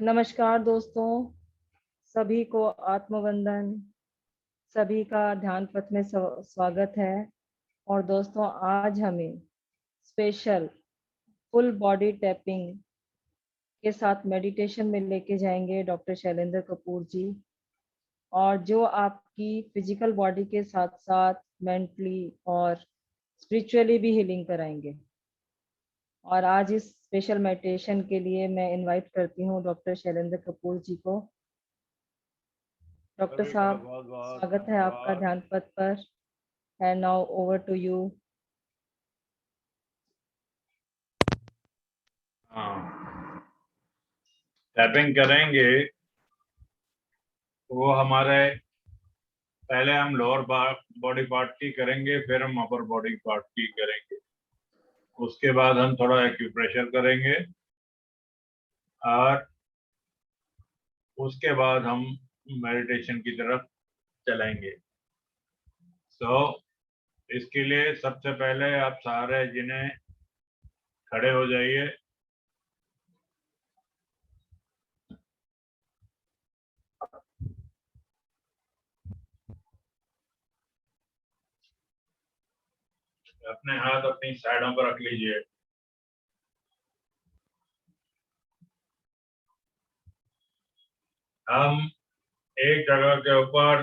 नमस्कार दोस्तों, सभी को आत्मवंदन। सभी का ध्यान पथ में स्वागत है। और दोस्तों, आज हमें स्पेशल फुल बॉडी टैपिंग के साथ मेडिटेशन में लेके जाएंगे डॉक्टर शैलेंद्र कपूर जी, और जो आपकी फिजिकल बॉडी के साथ साथ मेंटली और स्पिरिचुअली भी हीलिंग कराएंगे। और आज इस स्पेशल मेडिटेशन के लिए मैं इनवाइट करती हूँ डॉक्टर शैलेंद्र कपूर जी को। डॉक्टर सभी का साहब, बहुत बहुत स्वागत है आपका धन्यवाद। ध्यान पथ पर। And now over to you. हाँ, टैपिंग करेंगे। वो हमारे पहले हम लोअर बॉडी पार्ट की करेंगे, फिर हम अपर बॉडी पार्ट की करेंगे। उसके बाद हम थोड़ा एक्यूप्रेशर करेंगे और उसके बाद हम मेडिटेशन की तरफ चलेंगे। तो इसके लिए सबसे पहले आप सारे जिन्हें खड़े हो जाइए। अपने हाथ अपनी साइडों पर रख लीजिए। हम एक जगह के ऊपर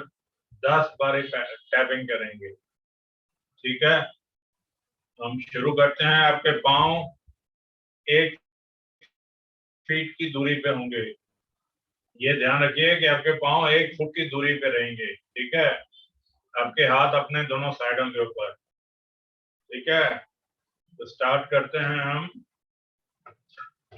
10 बार टैपिंग करेंगे। ठीक है, हम शुरू करते हैं। आपके पांव 1 फीट की दूरी पे होंगे। ये ध्यान रखिए कि आपके पांव 1 फुट की दूरी पे रहेंगे। ठीक है, आपके हाथ अपने दोनों साइडों के ऊपर। ठीक है, तो स्टार्ट करते हैं हम।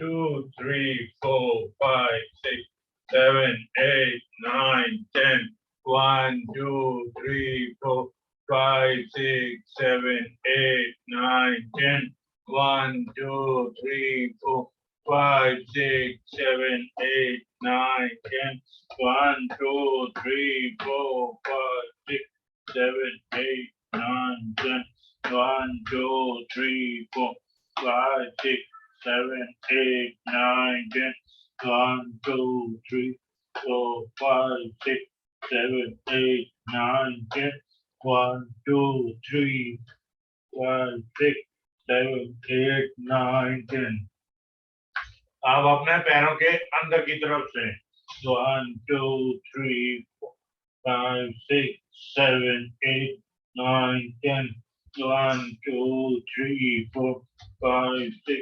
2, 3, 4, 5, 6, 7, 8, 9, 10. 1, 2, 3, 4, 5, 6, 7, 8, 9, 10. 1, 2, 3, 4, 5, 6, 7, 8, 9, 10. 1, 2, 3, 4, 5, 6, 7, 8, 9, 10. 1, 2, 3, 4, 5, 6, 7, 8, 9, 10. 1, 2, 3, 4, 5, 6, 7, 8, 9, 10. 1, 2, 3, 5, 6, 7, 8, 9, 10. अब अपने पैरों के अंदर की तरफ से 1, 2, 3, 4, 5, 6, 7, 8, 9, 10. 1, 2, 3, 4, 5, 6,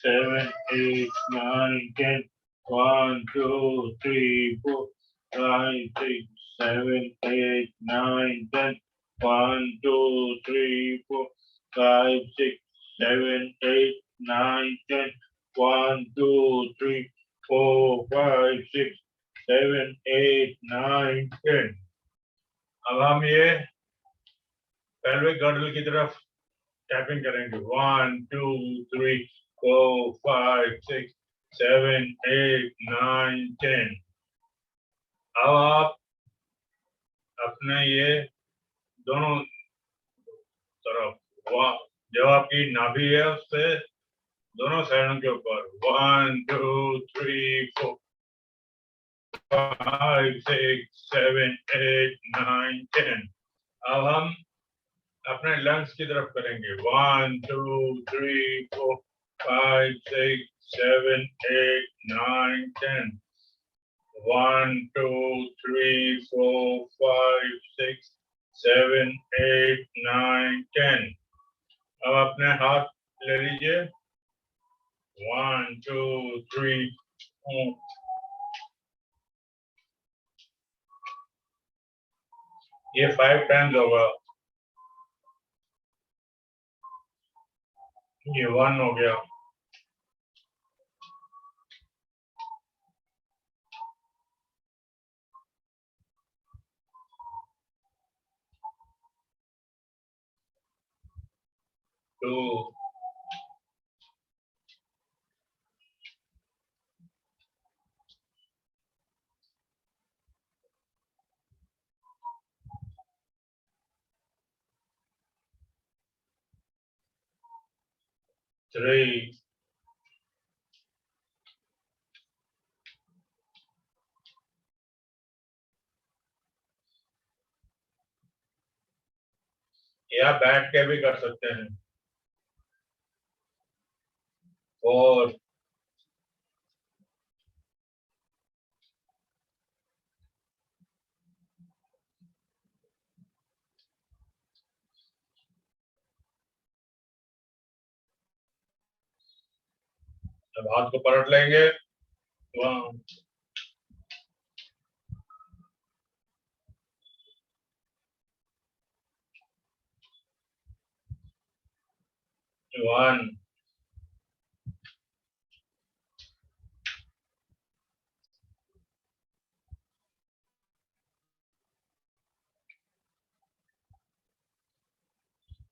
7, 8, 9, 10. 1, 2, 3, 4, 5, 6, 7, 8, 9, 10. 1, 2, 3, 4, 5, 6, 7, 8, 9, 10. 1, 2, 3, 4, 5, 6, 7, 8, 9, 10. अब हम ये पेल्विक गर्डल की तरफ टैपिंग करेंगे। 1, 2, 3, 4, 5, 6, 7, 8, 9, 10. अब आप अपने ये दोनों तरफ जो आपकी नाभि है उससे दोनों साइडों के ऊपर 1, 2, 3, 4, 5, 6, 7, 8, 9, 10. अब हम अपने लंग्स की तरफ करेंगे। 1, 2, 3, 4, 5, 6, 7, 8, 9, 10. 1, 2, 3, 4, 5, 6, 7, 8, 9, 10. अब अपने हाथ ले लीजिए। 1, 2, 3, 4. ये 5 टाइम्स होगा। ये 1 हो गया। 2, 3, या बैठ के भी कर सकते हैं। 4 अब हाथ को पलट लेंगे। 1 1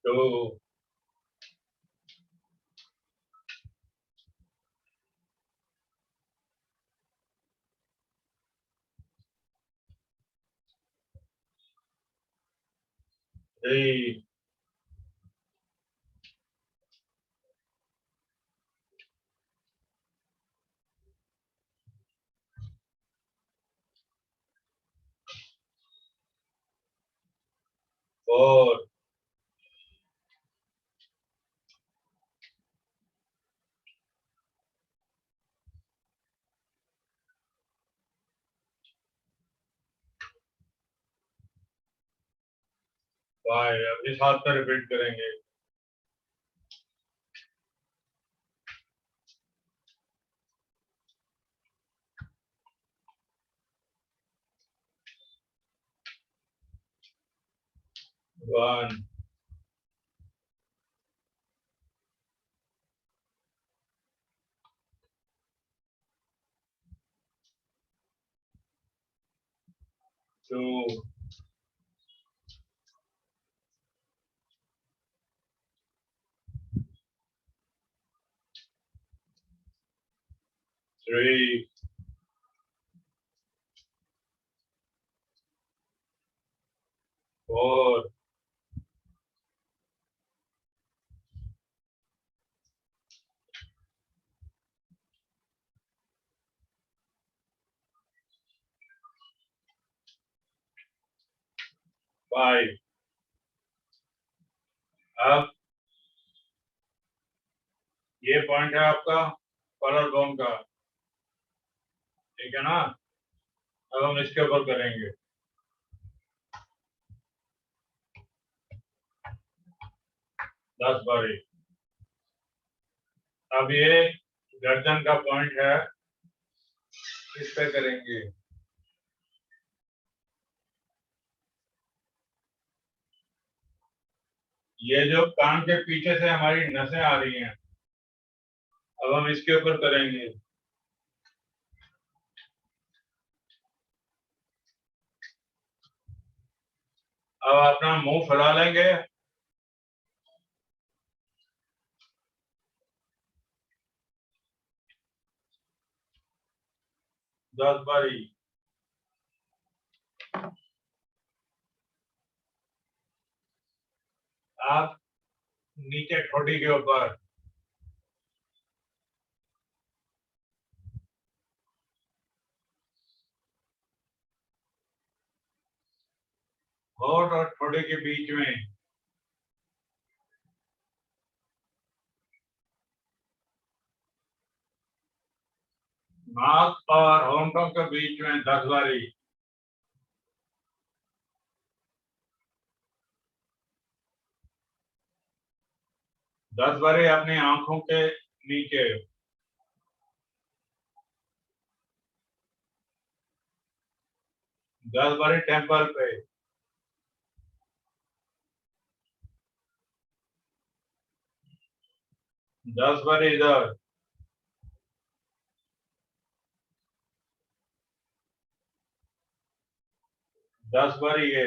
2 3 4 5 अब इस हाथ पर रिपीट करेंगे। 1 2 3 4 5 अब ये पॉइंट है आपका कॉलर बोन का, ठीक है ना। अब हम इसके ऊपर करेंगे। 10 बारी। अब ये गर्दन का पॉइंट है, इस पे करेंगे। ये जो कान के पीछे से हमारी नसें आ रही हैं, अब हम इसके ऊपर करेंगे। अब अपना मुंह फैला लेंगे। 10 बारी। आप नीचे ठोड़ी के ऊपर, होठ और ठोड़ी के बीच में, नाक और होंठों के बीच में 10 बारी। 10 बारी अपनी आंखों के नीचे। 10 बारी टेम्पल पे। 10 बारी इधर। 10 बारी ये।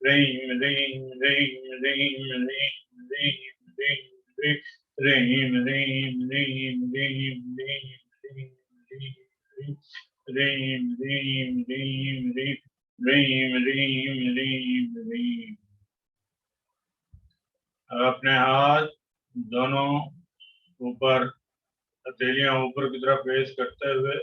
रीम रीम रीम रीम रीम रीम। अपने हाथ दोनों ऊपर, हथेलियां ऊपर की तरफ पेश करते हुए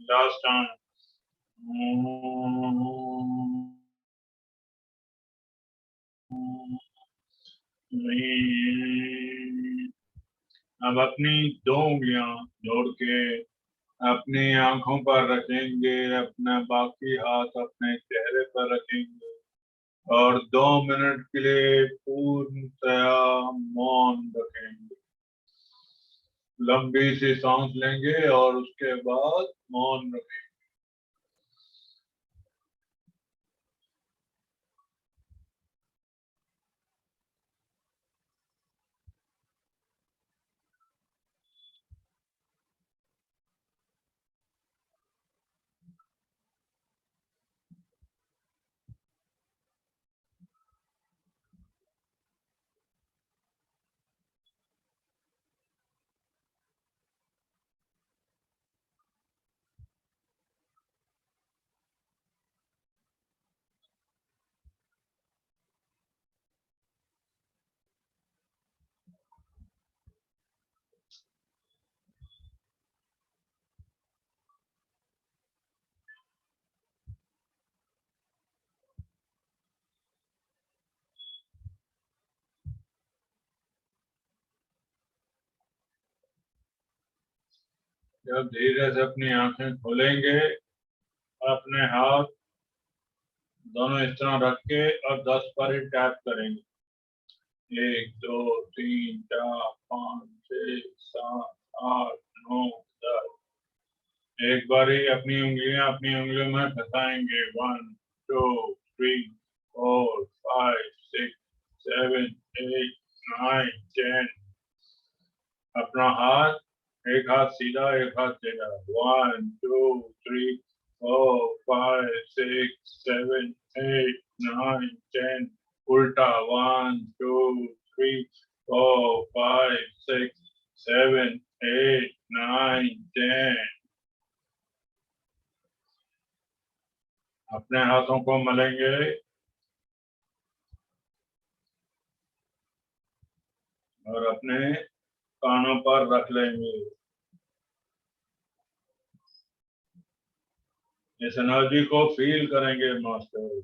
last time. अब अपनी दो उंगलियां जोड़ के अपनी आंखों पर रखेंगे, अपना बाकी हाथ अपने चेहरे पर रखेंगे और 2 मिनट के लिए पूर्णतया मौन रखेंगे। लंबी सी सांस लेंगे और उसके बाद मौन रखेंगे। जब धीरे से अपनी आंखें खोलेंगे, अपने हाथ दोनों इस तरह रख के और 10 पर ही टैप करेंगे। 1 2 3 4 5 6 7 8 9 10। एक बार ही अपनी उंगलियों में फंसाएंगे। 1 2 3 4 5 6 7 8 9 10। अपना हाथ, एक हाथ सीधा, एक हाथ टेढ़ा। 1 2 3 4 5 6 7 8 9 10। उल्टा 1 2 3 4 5 6 7 8 9 10। अपने हाथों को मलेंगे और अपने कानों पर रख लेंगे। इस एनर्जी को फील करेंगे मास्टर।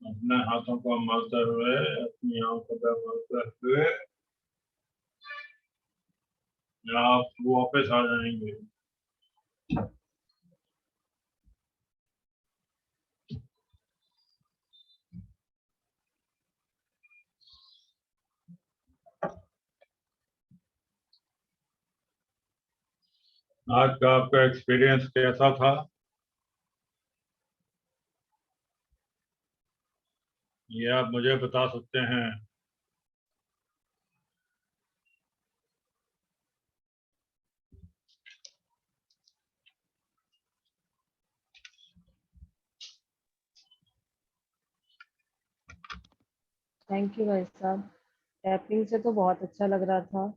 अपने हाथों को मलते हुए, अपनी आंखों पर मलते हुए आप वापस आ जाएंगे। आज का आपका एक्सपीरियंस कैसा था? ये आप मुझे बता सकते हैं। थैंक यू भाई साहब, टैपिंग से तो बहुत अच्छा लग रहा था।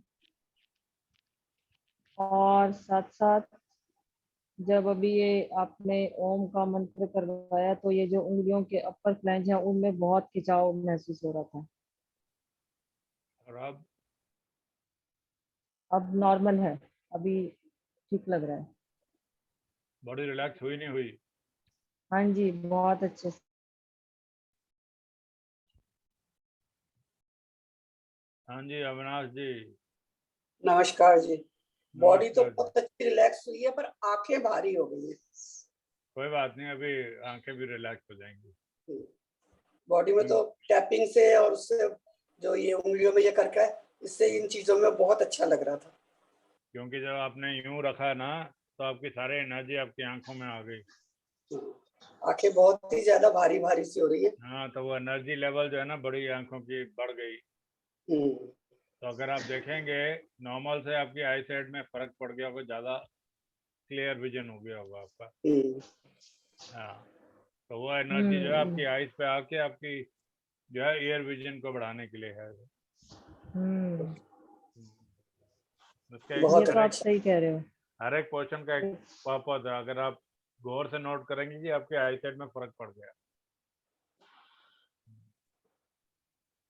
और साथ साथ जब अभी ये आपने ओम का मंत्र करवाया तो ये जो उंगलियों के अपर फ्लैंज हैं उनमें बहुत खिंचाव महसूस हो रहा था। और अब नॉर्मल है, अभी ठीक लग रहा है। बॉडी रिलैक्स हुई नहीं हुई? हाँ जी, बहुत अच्छे से। हाँ जी अविनाश जी। नमस्कार जी। बॉडी तो नमस्कार जी। बहुत अच्छी रिलैक्स हुई है, पर आंखें भारी हो गई है। कोई बात नहीं, अभी आंखें भी रिलैक्स हो जाएंगी। बॉडी में तो टैपिंग से और उससे जो ये उंगलियों में ये करके है, इससे इन चीजों में बहुत अच्छा लग रहा था। क्योंकि जब आपने यूं रखा ना तो आपकी सारी एनर्जी आपकी आंखों में आ गई। आंखें बहुत ही ज्यादा भारी भारी सी हो रही है। हाँ, तो वो एनर्जी लेवल जो है ना बड़ी आंखों की बढ़ गई। तो अगर आप देखेंगे नॉर्मल से आपकी आई साइड में फर्क पड़ गया होगा, ज्यादा क्लियर विजन हो गया होगा आपका। हाँ, तो वो एनर्जी जो है आपकी आईज पे आके आपकी जो है एयर विजन को बढ़ाने के लिए है। उसका ये तो आप एक सही कह रहे हो। हर एक पोर्शन का एक पर्पज है। अगर आप गौर से नोट करेंगे कि आपके आई साइड में फर्क पड़ गया।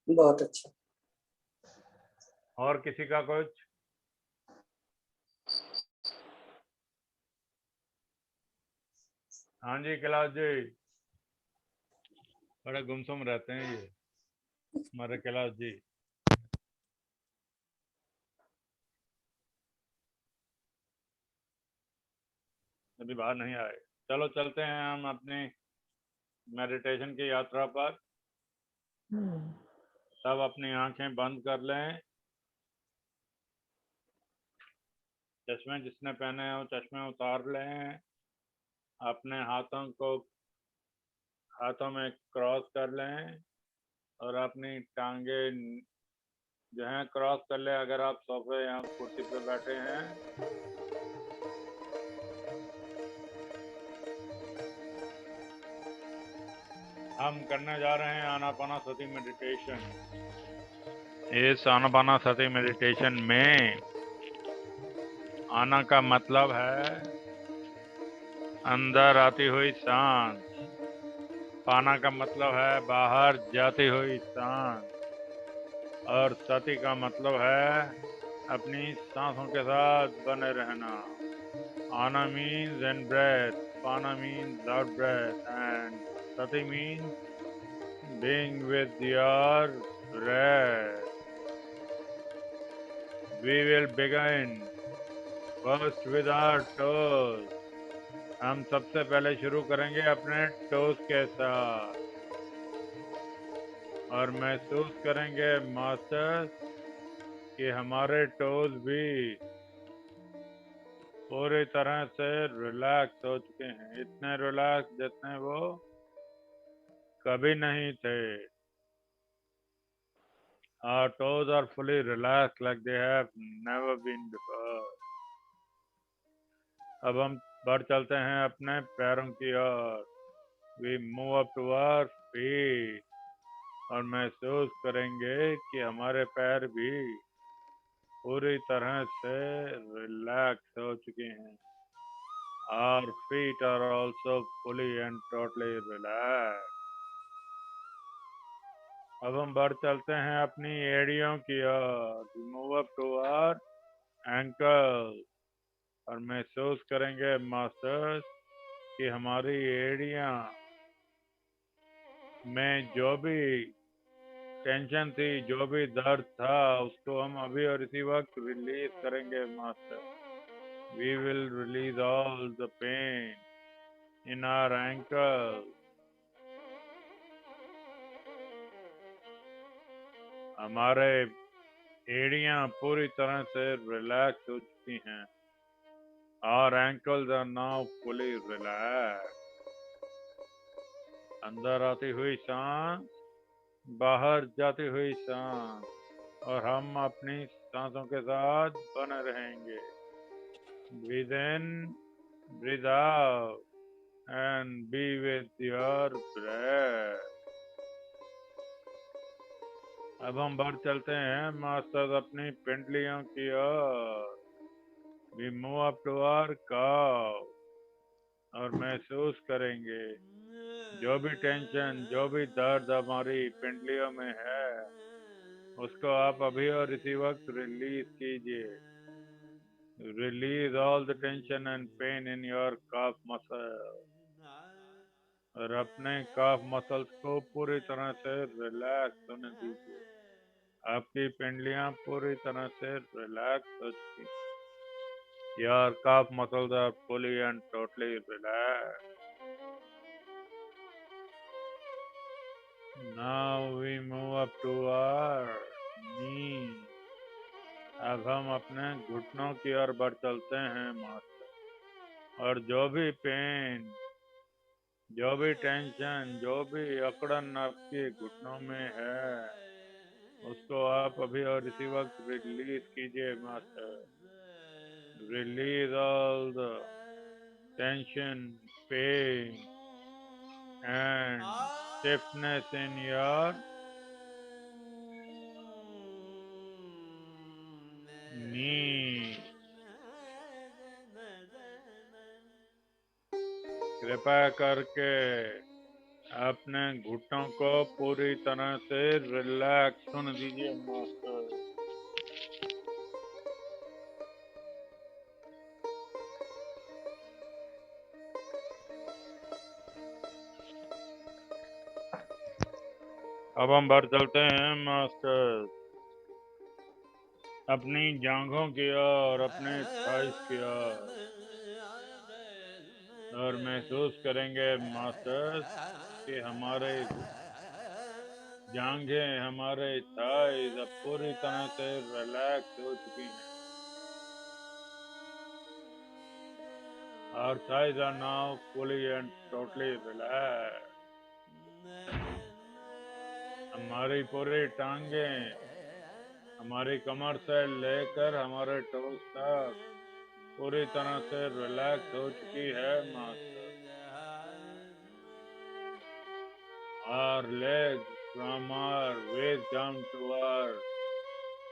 बहुत अच्छा। और किसी का कुछ? हाँ जी कैलाश जी, बड़े गुमसुम रहते हैं ये हमारे कैलाश जी। अभी बाहर नहीं आए। चलो चलते हैं हम अपनी मेडिटेशन की यात्रा पर। सब अपनी आंखें बंद कर लें। चश्मे जिसने पहने हैं वो चश्मे उतार लें। अपने हाथों में क्रॉस कर लें और अपनी टांगे जो है क्रॉस कर लें। अगर आप सोफे या कुर्सी पे बैठे हैं हम करने जा रहे हैं आनापानासती मेडिटेशन। इस आनापानासती मेडिटेशन में आना का मतलब है अंदर आती हुई सांस, पाना का मतलब है बाहर जाती हुई सांस, और सती का मतलब है अपनी सांसों के साथ बने रहना। आना मीन्स इन ब्रेथ, पाना means out breath, and sati means being with your breath. We will begin first with our toes. हम सबसे पहले शुरू करेंगे अपने टोज के साथ और महसूस करेंगे मास्टर कि हमारे टोज भी पूरी तरह से रिलैक्स हो चुके हैं। इतने रिलैक्स जितने वो कभी नहीं थे। Our toes are fully relaxed like they have never been before. अब हम बढ़ चलते हैं अपने पैरों की ओर। We move up to our feet और महसूस करेंगे कि हमारे पैर भी पूरी तरह से रिलैक्स हो चुके हैं। Our feet are also fully and totally relaxed. अब हम बढ़ चलते हैं अपनी एड़ियों की ओर। Move up to our ankle और महसूस करेंगे मास्टर्स कि हमारी एड़ियां में जो भी टेंशन थी, जो भी दर्द था, उसको हम अभी और इसी वक्त रिलीज करेंगे master. We will release all the pain in our ankle. हमारे एड़ियां पूरी तरह से रिलैक्स हो चुकी हैं। Our ankles are now fully relaxed. अंदर आती हुई सांस, बाहर जाती हुई सांस, और हम अपनी सांसों के साथ बने रहेंगे। Breathe in, breathe out, and be with your breath. अब हम बढ़ चलते हैं मास्टर्स अपनी पिंडलियों की ओर। We move up to our cow और महसूस करेंगे जो भी टेंशन, जो भी दर्द हमारी पिंडलियों में है, उसको आप अभी और इसी वक्त रिलीज कीजिए। Release all the tension and pain in your calf muscle और अपने काफ मसल्स को पूरी तरह से रिलैक्स होने दीजिए। आपकी पिंडलियां पूरी तरह से रिलैक्स हो चुकी हैं। Your calf muscles are fully and totally relaxed. Now we move up to our knee. अब हम अपने घुटनों की ओर बढ़ चलते हैं मास्टर। और जो भी पेन, जो भी टेंशन, जो भी अकड़न आपके घुटनों में है, उसको आप अभी और इसी वक्त रिलीज कीजिए master. Release all the tension, pain, and stiffness in your knee. कृपया करके अपने घुटनों को पूरी तरह से रिलैक्स होने दीजिए मास्टर। अब हम बढ़ चलते हैं मास्टर अपनी जांघों की ओर, अपने थाइस की ओर, और महसूस करेंगे मास्टर्स कि हमारे जांघें, हमारे थाइस अब पूरी तरह से रिलैक्स हो चुकी हैं। Our thighs are now fully and totally relaxed. हमारी पूरी टांगें, हमारी कमर से लेकर हमारे टोस तक पूरी तरह से रिलैक्स हो चुकी है master. Our legs from our waist down to our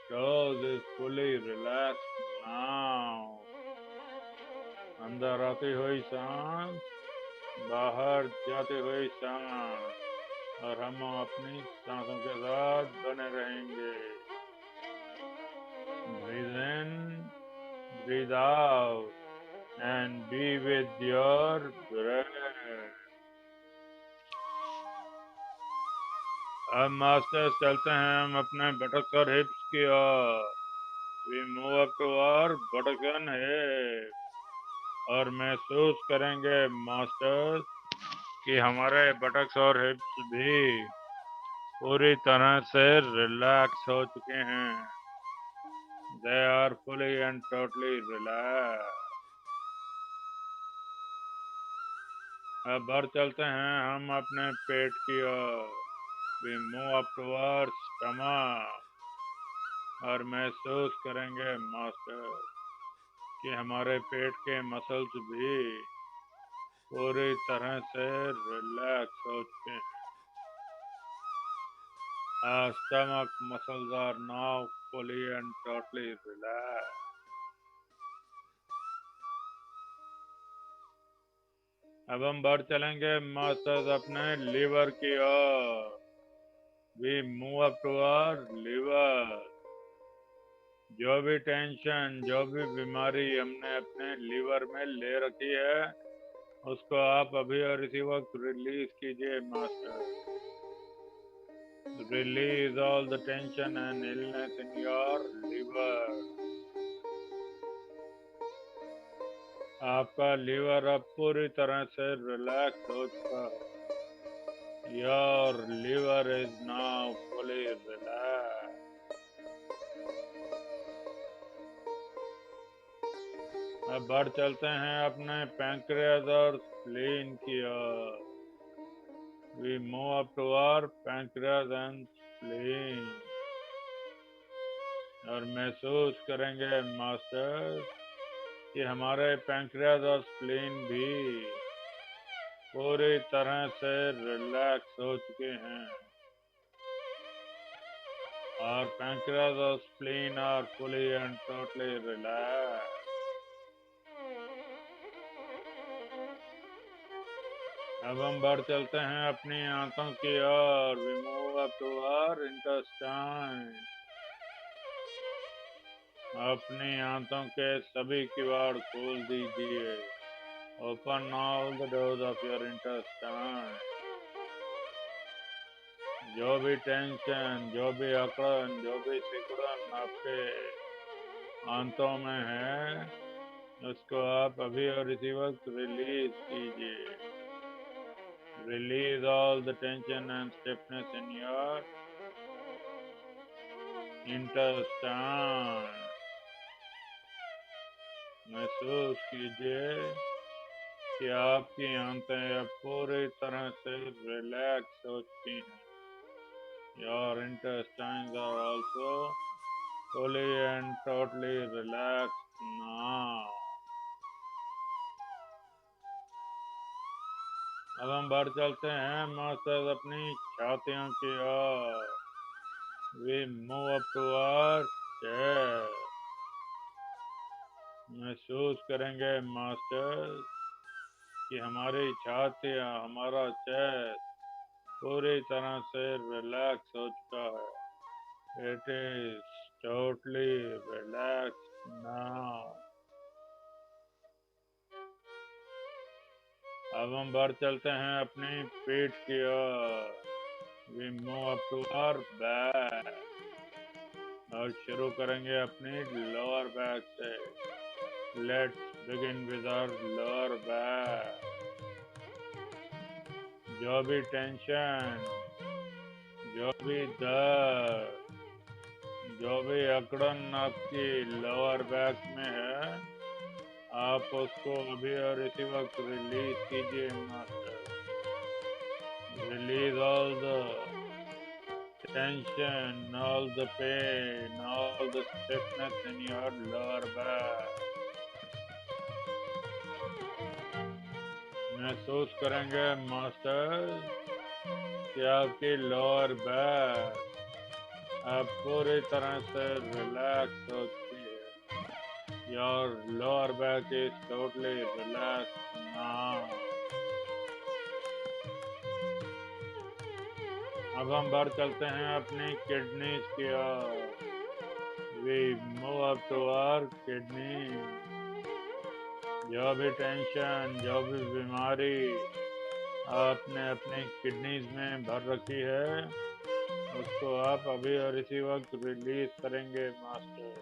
toes is fully relaxed now. अंदर आती हुई सांस, बाहर जाती हुई सांस, और हम अपनी सांसों के साथ बने रहेंगे। Breathe in, breathe out, and be with your breath. अब मास्टर्स चलते हैं हम अपने बटक्स और हिप्स की ओर। We move up to our buttocks and hips और महसूस करेंगे मास्टर्स कि हमारे बटक्स और हिप्स भी पूरी तरह से रिलैक्स हो चुके हैं। They are fully and totally relaxed. अब बढ़ चलते हैं हम अपने पेट की ओर। We move up to our stomach और महसूस करेंगे मास्टर कि हमारे पेट के मसल्स भी पूरी तरह से रिलैक्स हो चुके हैं। Our stomach muscles are now fully and totally relaxed. अब हम बढ़ चलेंगे मास्टर्स अपने लीवर की ओर। We move up to our liver. जो भी टेंशन, जो भी बीमारी हमने अपने लीवर में ले रखी है, उसको आप अभी और इसी वक्त रिलीज कीजिए master. Release all the tension and illness in your liver. आपका लीवर अब पूरी तरह से रिलैक्स हो चुका है। Your liver is now fully relaxed. अब बढ़ चलते हैं अपने पैंक्रियाज और स्प्लीन की ओर। We move up to our pancreas and spleen. और महसूस करेंगे मास्टर कि हमारे पैंक्रियाज और स्प्लीन भी पूरी तरह से रिलैक्स हो चुके हैं। और पैंक्रियाज और spleen are fully and totally relax. अब हम बढ़ चलते हैं अपनी आंतों की ओर। We move up to our intestine. अपनी आंतों के सभी किवाड़ खोल दीजिए। Open all the doors of your intestine. जो भी टेंशन, जो भी अकड़न, जो भी सिकुड़न आपके आंतों में है, उसको आप अभी और इसी वक्त रिलीज कीजिए। Release all the tension and stiffness in your intestine. महसूस कीजिए कि आपकी आंतें अब पूरी तरह से रिलैक्स हो चुकी हैं। Your intestines are also fully and totally relaxed now. अब हम बढ़ चलते हैं मास्टर्स अपनी छातियों की ओर। We move up to our chest. महसूस करेंगे मास्टर कि हमारी छातियाँ, हमारा चेस्ट पूरी तरह से रिलैक्स हो चुका है। It is totally relaxed now. अब हम बढ़ चलते हैं अपनी पीठ की ओर। We move up to our back. और शुरू करेंगे अपनी लोअर बैक से। Let's begin with our lower back. जो भी टेंशन, जो भी दर्द, जो भी अकड़न आपकी लोअर बैक में है, आप उसको अभी और इसी वक्त रिलीज कीजिए master. Release all the tension, all the pain, all the stiffness in your lower back. महसूस करेंगे मास्टर कि आपकी लोअर बैक अब पूरी तरह से रिलैक्स हो चुकी है। Your lower back is totally relaxed now. अब हम बढ़ चलते हैं अपनी किडनीज की ओर। We move up to our kidney. जो भी टेंशन, जो भी बीमारी आपने अपनी किडनीज में भर रखी है, उसको आप अभी और इसी वक्त रिलीज करेंगे master.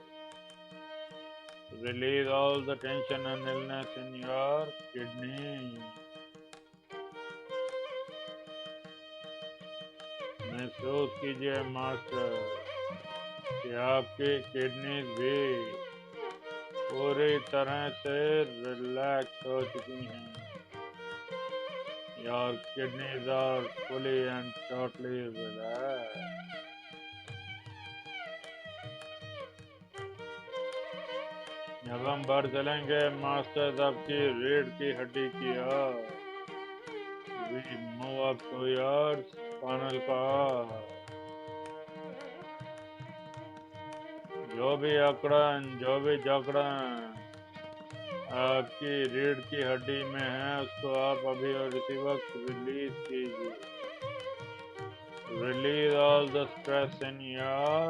Release all the tension and illness in your kidney. महसूस कीजिए मास्टर कि आपकी किडनीज भी पूरी तरह से रिलैक्स हो चुकी हैं। Your kidneys are fully and totally relaxed. अब हम बढ़ चलेंगे मास्टर्स आपकी रीढ़ की हड्डी की ओर। We move up to your spinal cord. जो भी अकड़न, जो भी जकड़न आपकी रीढ़ की हड्डी में है, उसको आप अभी और इसी वक्त रिलीज कीजिए। Release all the stress in your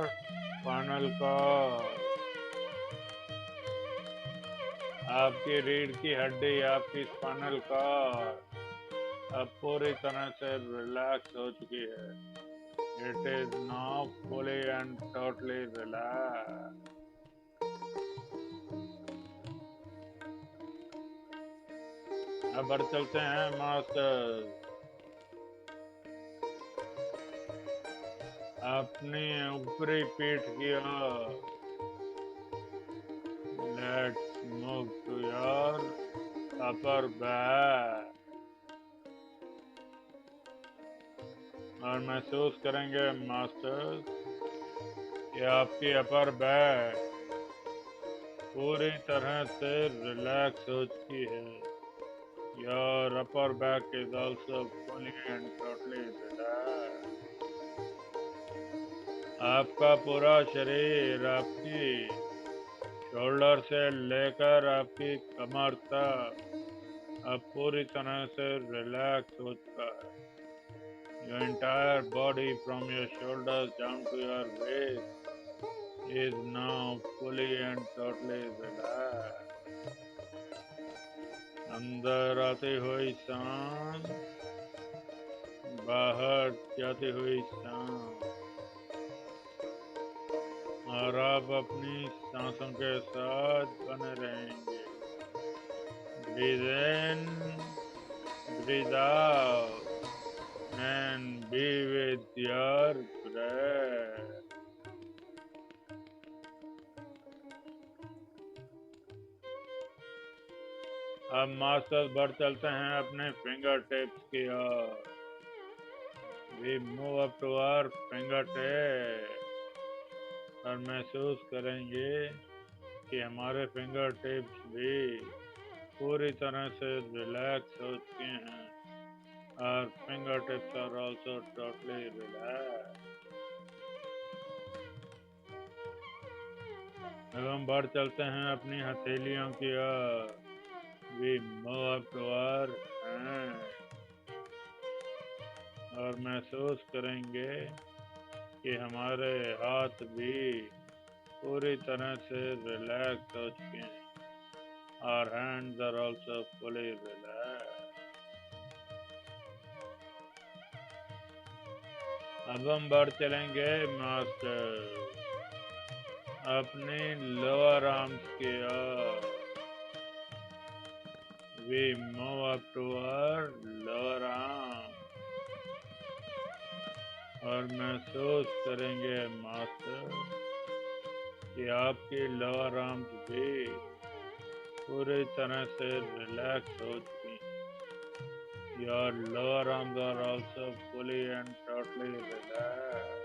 spinal cord. आपकी रीढ़ की हड्डी, आपकी स्पाइनल कॉर्ड अब पूरी तरह से रिलैक्स हो चुकी है। It is now fully and totally relaxed. अब बढ़ चलते हैं मास्टर अपनी ऊपरी पीठ की ओर। Let's move to your upper back. और महसूस करेंगे मास्टर कि आपकी अपर बैक पूरी तरह से रिलैक्स हो चुकी है। Your upper back is also fully and totally relaxed. आपका पूरा शरीर आपकी शोल्डर से लेकर आपकी कमर तक अब पूरी तरह से रिलैक्स हो चुका है। Your entire body from your shoulders down to your waist is now fully and totally relaxed. अंदर आती हुई सांस, बाहर जाती हुई सांस, और आप अपनी सांसों के साथ बने रहेंगे। Breathe in, breathe out, and be with your breath. अब मास्टर्स बढ़ चलते हैं अपने फिंगर टिप्स की ओर। We move up to our finger tips और महसूस करेंगे कि हमारे फिंगर टिप्स भी पूरी तरह से रिलैक्स हो चुके हैं। और finger tips are also totally relax. अब हम बढ़ चलते हैं अपनी हथेलियों की ओर। We move up to our hands और महसूस करेंगे कि हमारे हाथ भी पूरी तरह से रिलैक्स हो चुके हैं। Our hands are also fully relaxed. अब हम बढ़ चलेंगे मास्टर अपनी लोअर आर्म्स की ओर। We move up to our lower arm और महसूस करेंगे मास्टर कि आपकी लोअर आर्म्स भी पूरी तरह से रिलैक्स हो चुकी हैं। Your lower arms are also fully and totally relaxed.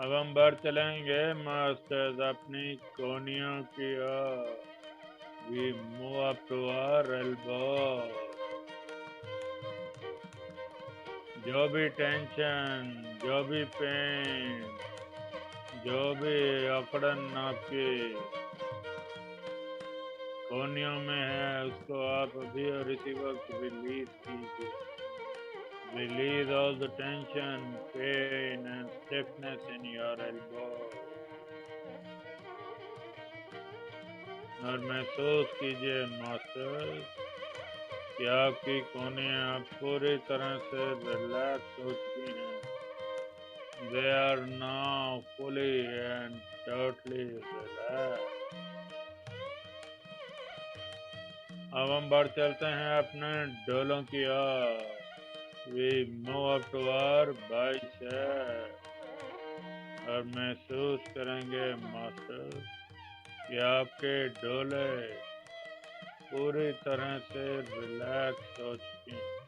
अब हम बढ़ चलेंगे मास्टर्स अपनी कोहनियों की ओर। We move up to our elbow. जो भी टेंशन, जो भी पेन, जो भी अकड़न आपकी कोहनियों में है, उसको आप अभी और इसी वक्त रिलीज कीजिए। Release all the tension, pain and stiffness in your elbow. और महसूस कीजिए मास्टर कि आपकी कोहनियाँ अब पूरी तरह से रिलैक्स हो चुकी हैं। They are now fully and totally relaxed. अब हम बढ़ चलते हैं अपने डोलों की ओर। We move up to our bicep और महसूस करेंगे मास्टर कि आपके डोले पूरी तरह से रिलैक्स हो चुके हैं।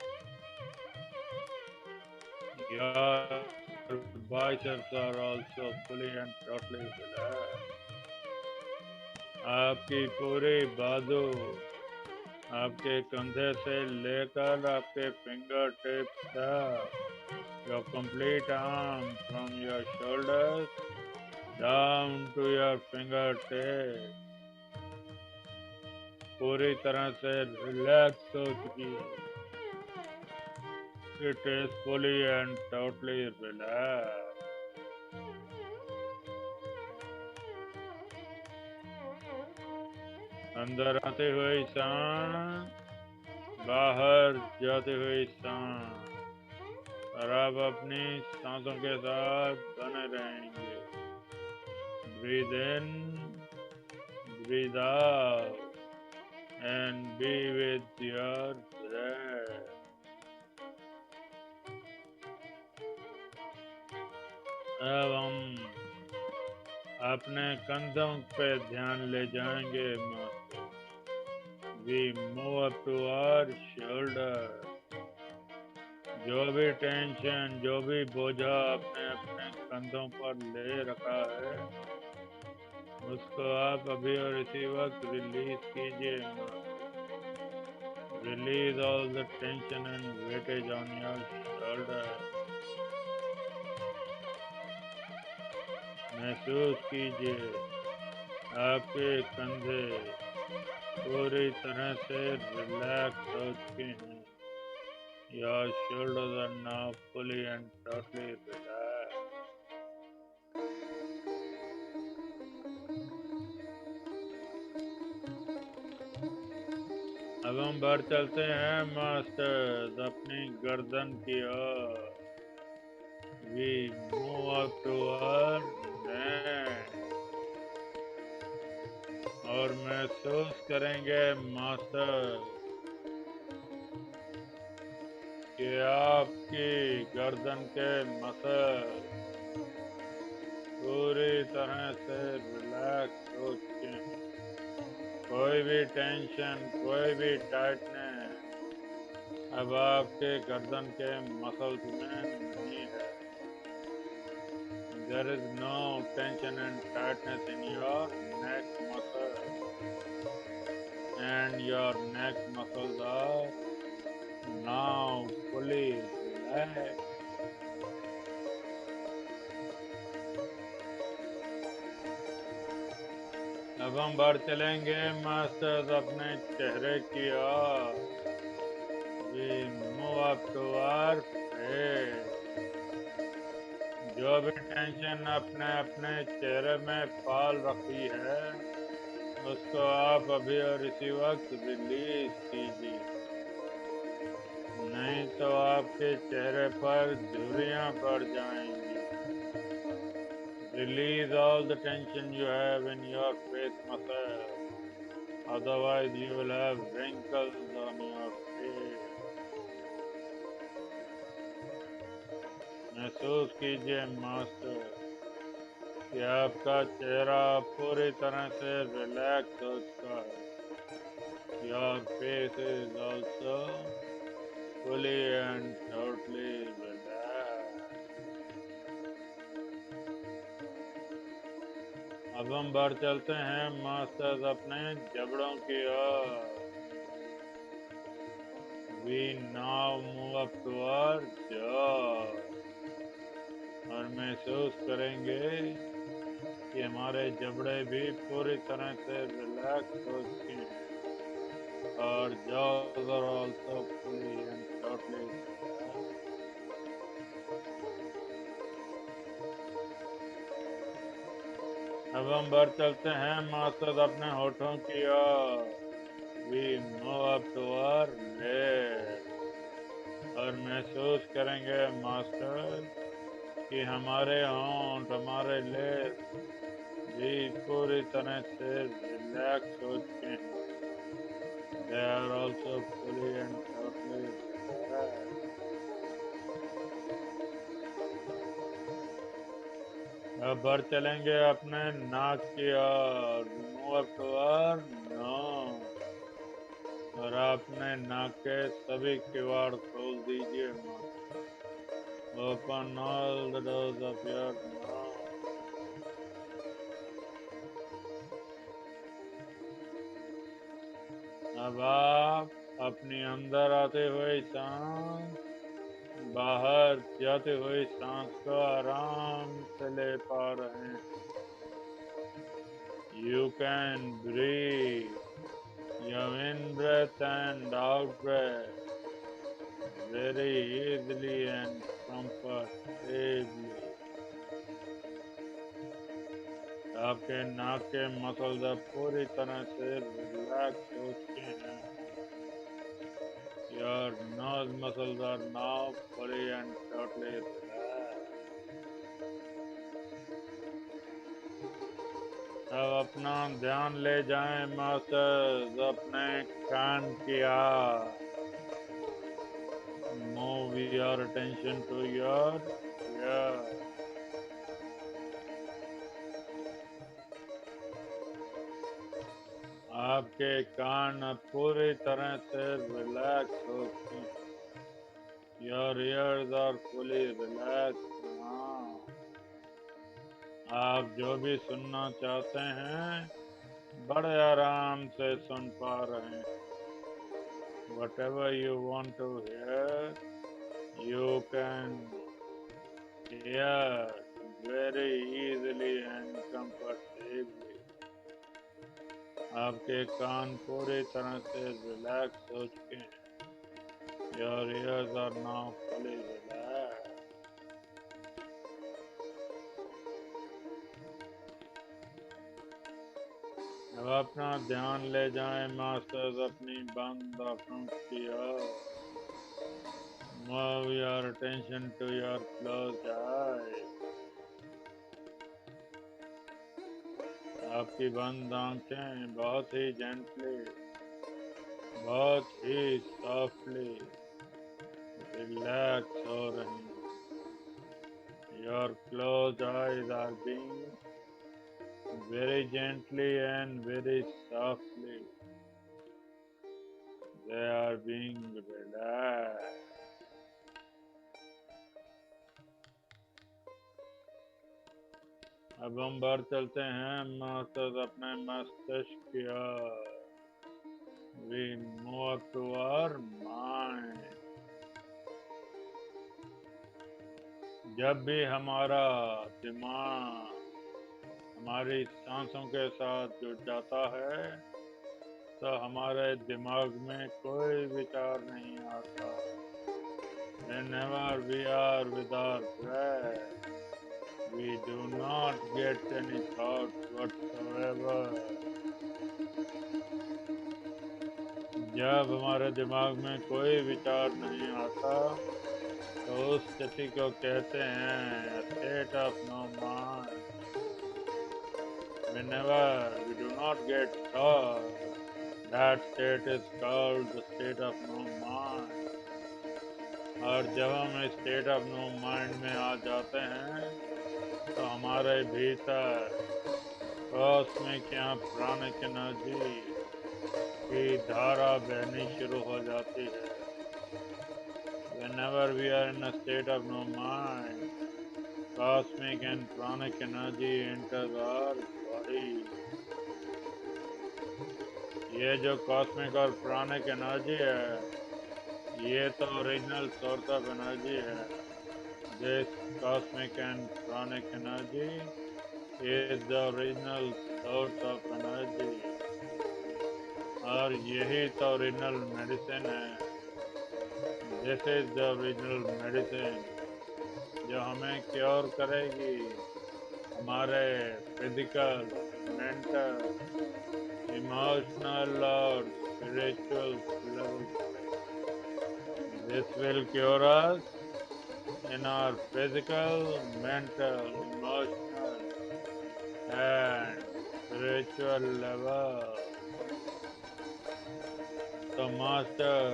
Your biceps are also fully and totally relaxed. आपकी पूरी बाजू, आपके कंधे से लेकर आपके फिंगर टिप्स तक, your complete arm from your shoulders down to your fingertips पूरी तरह से रिलैक्स हो चुकी है. It is fully and totally relaxed. अंदर आते हुए सांस, बाहर जाते हुए सांस, और आप अपनी सांसों के साथ बने रहेंगे. Breathe in, breathe out, and be with your breath. अब हम अपने कंधों पे ध्यान ले जाएंगे. We move up to our shoulder. जो भी टेंशन, जो भी बोझा आपने अपने कंधों पर ले रखा है, उसको आप अभी और इसी वक्त रिलीज कीजिए. Release all the tension and weightage on your shoulder. महसूस कीजिए आपके कंधे पूरी तरह से रिलैक्स हो चुके हैं. Your shoulders are now fully and totally relaxed. अब हम बढ़ चलते हैं मास्टर्स अपनी गर्दन की ओर. We move up to our neck. और महसूस करेंगे मास्टर कि आपकी गर्दन के मसल पूरी तरह से रिलैक्स हो चुके हैं. कोई भी टेंशन, कोई भी टाइटनेस अब आपके गर्दन के मसल्स में नहीं है. There is no tension and tightness in your neck muscle, and your neck muscles are now fully relaxed. अब हम बढ़ चलेंगे मास्टर्स अपने चेहरे की ओर. We move up to our face. जो भी टेंशन अपने अपने चेहरे में पाल रखी है, उसको आप अभी और इसी वक्त रिलीज कीजिए. नहीं तो आपके चेहरे पर झुर्रियां पड़ जाएंगी. Release all the tension you have in your face muscle. Otherwise, you will have wrinkles on your face. महसूस कीजिए मास्टर कि आपका चेहरा पूरी तरह से रिलैक्स हो चुका है. Your face is also fully and totally relaxed. अब हम बढ़ चलते हैं मास्टर्स अपने जबड़ों की ओर. We now move up to our jaw. और महसूस करेंगे कि हमारे जबड़े भी पूरी तरह से रिलैक्स हो चुके हैं. और jaws are also fully and totally relaxed. अब हम बढ़ चलते हैं मास्टर्स अपने होठों की ओर. We move up to our lips. और महसूस करेंगे मास्टर कि हमारे होंठ, हमारे लिप्स भी पूरी तरह से रिलैक्स हो चुके हैं. They are also fully and totally relaxed. अब बढ़ चलेंगे अपने नाक की ओर. Move up to our nose. और अपने नाक के सभी किवाड़ खोल दीजिए. Open all the doors of your mouth. अब आप अपनी अंदर आते हुए सांस, बाहर जाते हुए सांस को आराम से ले पा रहे हैं. You can breathe your in breath and out breath very easily and comfortably. आपके नाक के मसल्स अब पूरी तरह से रिलैक्स हो चुके हैं. Your nose muscles are now fully and totally relaxed. अब अपना ध्यान ले जाएं मास्टर्स अपने कान की ओर. Move your attention to your ear. आपके कान अब पूरी तरह से रिलैक्स हो चुके हैं. Your ears are fully relaxed now. आप जो भी सुनना चाहते हैं बड़े आराम से सुन पा रहे हैं. Whatever you want to hear, you can hear very easily and comfortably. आपके कान पूरी तरह से रिलैक्स हो चुके हैं. Your ears are now fully relaxed. अब अपना ध्यान ले जाएं मास्टर्स अपनी बंद आंखों की ओर. Move your attention to your closed eyes. आपकी बंद आंखें बहुत ही जेंटली, बहुत ही सॉफ्टली रिलैक्स हो रही हैं. Your closed eyes are being very gently and very softly. They are being relaxed. अब हम बाहर चलते हैं मास्टर्स अपने मस्तिष्क की ओर. We move to our mind. जब भी हमारा दिमाग हमारी सांसों के साथ जुड़ जाता है तो हमारे दिमाग में कोई विचार नहीं आता. Whenever we are with our breath, we do not get any thoughts whatsoever. जब हमारे दिमाग में कोई विचार नहीं आता तो उस स्थिति को कहते हैं state of no mind. Whenever we do not get thought, that state is called the state of no mind. और जब हम इस स्टेट ऑफ नो माइंड में आ जाते हैं तो हमारे भीतर कॉस्मिक या प्राणिक एनर्जी की धारा बहनी शुरू हो जाती है. Whenever we are in a state of no mind, cosmic and pranic energy enters our body. ये जो कॉस्मिक और प्राणिक एनर्जी है ये तो ओरिजिनल सोर्स ऑफ एनर्जी है. This cosmic and pranic energy is the original source of energy. और यही तो ओरिजिनल मेडिसिन है. This is the original medicine जो हमें क्योर करेगी हमारे फिजिकल, मेंटल, इमोशनल और spiritual level. This will cure us in our physical, mental, emotional and spiritual level. तो मास्टर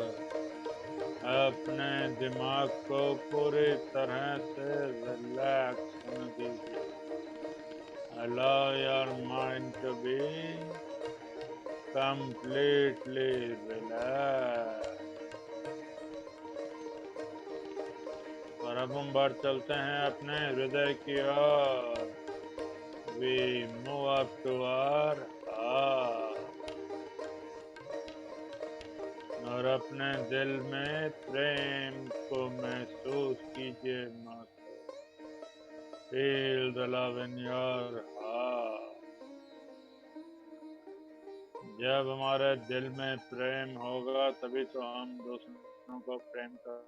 अपने दिमाग को पूरी तरह से रिलैक्स होने दीजिए. Allow your mind to be completely relaxed. और अब हम बढ़ चलते हैं अपने हृदय की ओर। We move up to our heart. और अपने दिल में प्रेम को महसूस कीजिए master. Feel the love in your heart. जब हमारे दिल में प्रेम होगा तभी तो हम दूसरों को प्रेम कर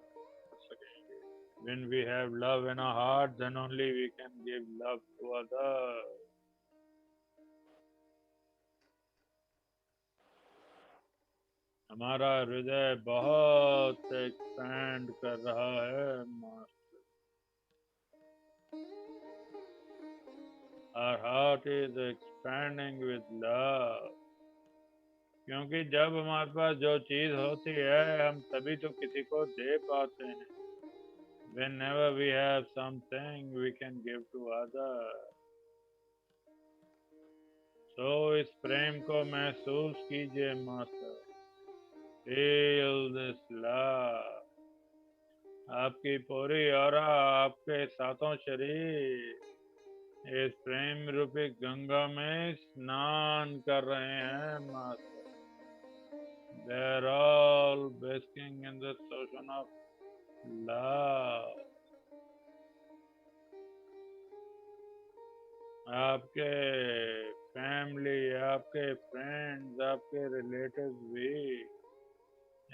सकेंगे। When we have love in our heart, then only we can give love to others. हमारा हृदय बहुत एक्सपैंड कर रहा है master. Our heart is expanding with love. क्योंकि जब हमारे पास जो चीज होती है हम तभी तो किसी को दे पाते हैं। Whenever we have something, we can give to others. So इस प्रेम को महसूस कीजिए मास्टर। Feel this love. आपकी पूरी ऑरा, आपके सातों शरीर इस प्रेम रूपी गंगा में स्नान कर रहे हैं master. They're all basking in this ocean of love. आपके फैमिली, आपके फ्रेंड्स, आपके रिलेटिव्स भी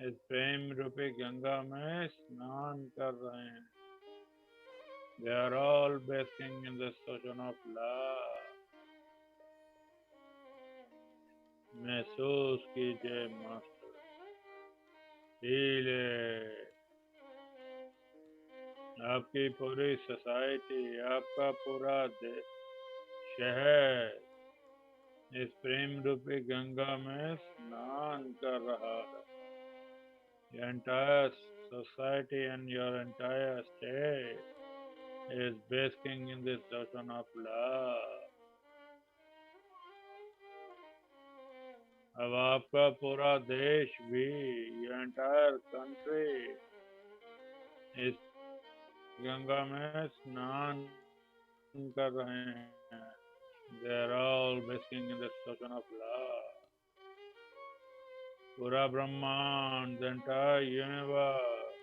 इस प्रेम रूपी गंगा में स्नान कर रहे हैं। They are all basking in this ocean of love. महसूस कीजिए मास्टर। Feel it. आपकी पूरी सोसाइटी, आपका पूरा शहर इस प्रेम रूपी गंगा में स्नान कर रहा है। Your entire society and your entire state is basking in this ocean of love. अब आपका पूरा देश भी, your entire country इस गंगा में स्नान कर रहे हैं। They are all basking in this ocean of love. पूरा ब्रह्मांड, the entire universe,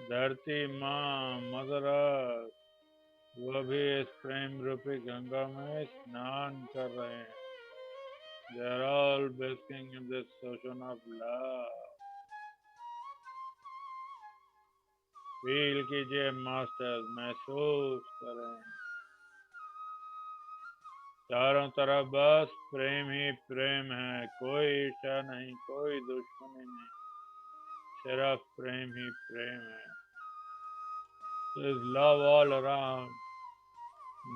धरती माँ, मदर अर्थ, वो भी इस प्रेम रूपी गंगा में स्नान कर रहे हैं। They are all basking in this ocean of love. Feel कीजिए मास्टर, महसूस करें। चारों तरफ बस प्रेम ही प्रेम है, कोई ईर्ष्या नहीं, कोई दुश्मनी नहीं, सिर्फ प्रेम ही प्रेम है। There's love all around.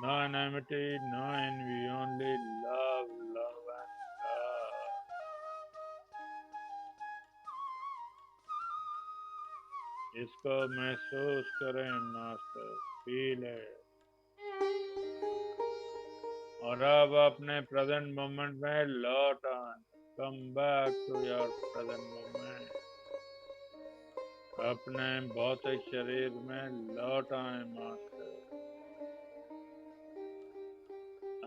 No enmity, no envy, only love, love and love. इसको महसूस करें मास्टर, फील है। और अब अपने प्रेजेंट मोमेंट में लौट आए। Come back to your present moment. अपने भौतिक शरीर में लौट आए मास्टर।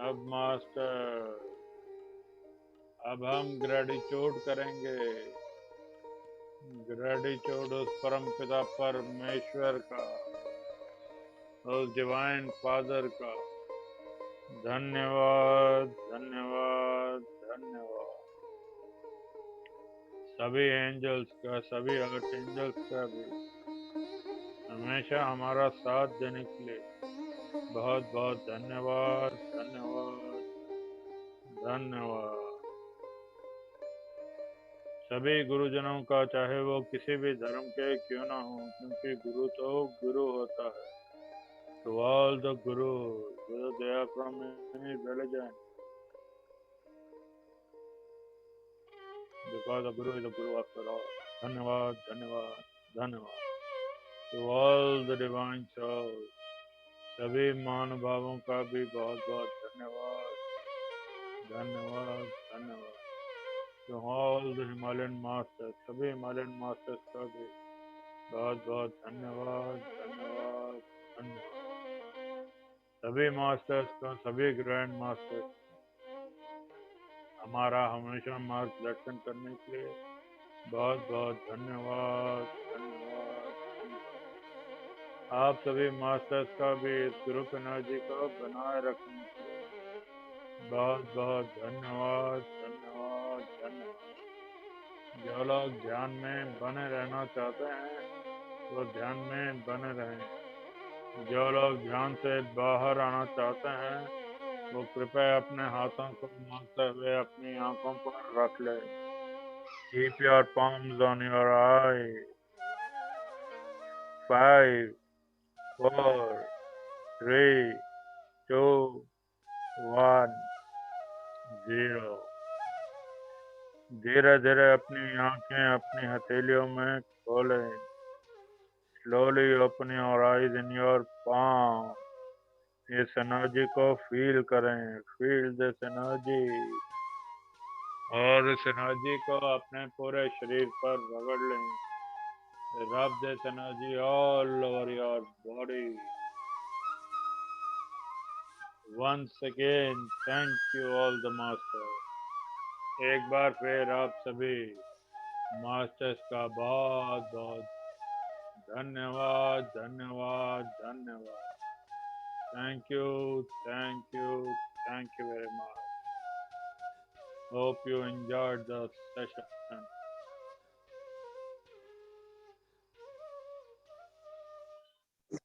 अब मास्टर, अब हम ग्रेटिट्यूड करेंगे। ग्रेटिट्यूड उस परम पिता परमेश्वर का, उस डिवाइन फादर का। धन्यवाद, धन्यवाद, धन्यवाद। सभी एंजल्स का, सभी अर्थ एंजल्स का भी हमेशा हमारा साथ देने के लिए बहुत बहुत धन्यवाद, धन्यवाद, धन्यवाद। सभी गुरुजनों का, चाहे वो किसी भी धर्म के क्यों ना हो, क्योंकि गुरु तो गुरु होता है। To all the gurus, whether they are from any religion, because the guru is a guru after all. धन्यवाद, धन्यवाद, धन्यवाद। To all the divine souls, सभी महानुभावों का भी बहुत बहुत धन्यवाद, धन्यवाद, धन्यवाद। To all the Himalayan masters, सभी हिमालयन मास्टर्स का भी बहुत बहुत धन्यवाद धन्यवाद धन्यवाद सभी मास्टर्स को, सभी ग्रैंड मास्टर्स हमारा हमेशा मार्गदर्शन करने के लिए बहुत बहुत धन्यवाद धन्यवाद धन्यवाद। आप सभी मास्टर्स का भी इस ग्रुप एनर्जी को बनाए रखने के लिए बहुत बहुत धन्यवाद धन्यवाद धन्यवाद। जो लोग ध्यान में बने रहना चाहते हैं वो ध्यान में बने रहें। जो लोग ध्यान से बाहर आना चाहते हैं वो कृपया अपने हाथों को मारते हुए अपनी आंखों पर रख ले। Keep your palms on your eyes. 5, 4, 3, 2, 1, 0। धीरे धीरे अपनी आंखें अपनी हथेलियों में खोलें। Slowly open your eyes in your palm. इस एनर्जी को फील करें। Feel this energy. और इस एनर्जी को अपने पूरे शरीर पर रगड़ लें। Rub this energy all over your body. Once again, thank you all the masters. एक बार फिर आप सभी मास्टर्स का बहुत बहुत धन्यवाद धन्यवाद धन्यवाद। Thank you, thank you, thank you very much. Hope you enjoyed the session.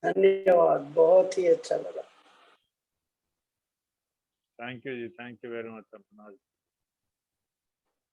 धन्यवाद, बहुत ही अच्छा लगा। Thank you, thank you very much, Sapna.